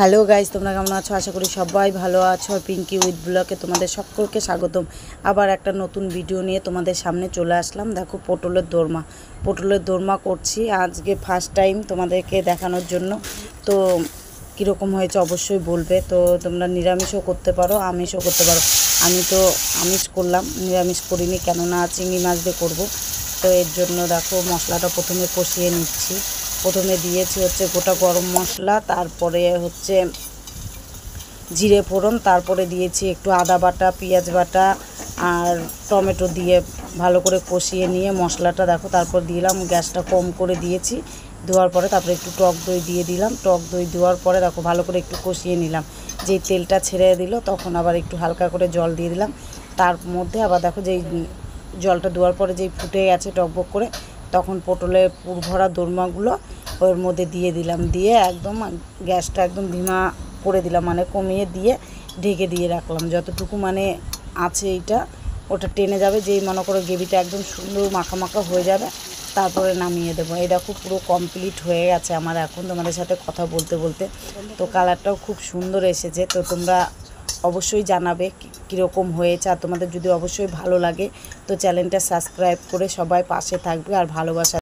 Hello guys, তোমরা কেমন আছো? আশা করি সবাই ভালো আছো। আর পিঙ্কি উইথ ব্লগে তোমাদের সকলকে স্বাগতম। আবার একটা নতুন ভিডিও নিয়ে তোমাদের সামনে চলে আসলাম। দেখো পটলের দোরমা করছি আজকে ফার্স্ট টাইম তোমাদেরকে দেখানোর জন্য। তো কীরকম হয়েছে অবশ্যই বলবে। তো তোমরা নিরামিষও করতে পারো, আমিষও করতে পারো। আমি তো আমিষ করলাম, নিরামিষ করিনি, কেননা চিংড়ি মাছ দিয়ে করবো। তো এর জন্য দেখো মশলাটা প্রথমে কষিয়ে নিচ্ছি। প্রথমে দিয়েছি হচ্ছে গোটা গরম মশলা, তারপরে হচ্ছে জিরে ফোড়ন, তারপরে দিয়েছি একটু আদা বাটা, পেঁয়াজ বাটা আর টমেটো দিয়ে ভালো করে কষিয়ে নিয়ে মশলাটা দেখো তারপর দিলাম। গ্যাসটা কম করে দিয়েছি। দেওয়ার পরে তারপরে একটু টক দই দিয়ে দিলাম। টক দই দেওয়ার পরে দেখো ভালো করে একটু কষিয়ে নিলাম। যেই তেলটা ছেড়ে দিল তখন আবার একটু হালকা করে জল দিয়ে দিলাম। তার মধ্যে আবার দেখো যেই জলটা দেওয়ার পরে যেই ফুটে গেছে টকবক করে, তখন পটলের পুর ভরা দোরমাগুলো ওর মধ্যে দিয়ে দিলাম। দিয়ে একদম গ্যাসটা একদম ধিমা করে দিলাম, মানে কমিয়ে দিয়ে ঢেকে দিয়ে রাখলাম। যতটুকু মানে আছে এইটা ওটা টেনে যাবে, যেই মনে করো গ্রেভিটা একদম সুন্দর মাখা মাখা হয়ে যাবে, তারপরে নামিয়ে দেবো। এই দেখো পুরো কমপ্লিট হয়ে গেছে আমার এখন তোমাদের সাথে কথা বলতে বলতে। তো কালারটাও খুব সুন্দর এসেছে। তো তোমরা অবশ্যই জানাবে কীরকম হয়েছে। আর তোমাদের যদি অবশ্যই ভালো লাগে তো চ্যানেলটা সাবস্ক্রাইব করে সবাই পাশে থাকবে আর ভালোবাসা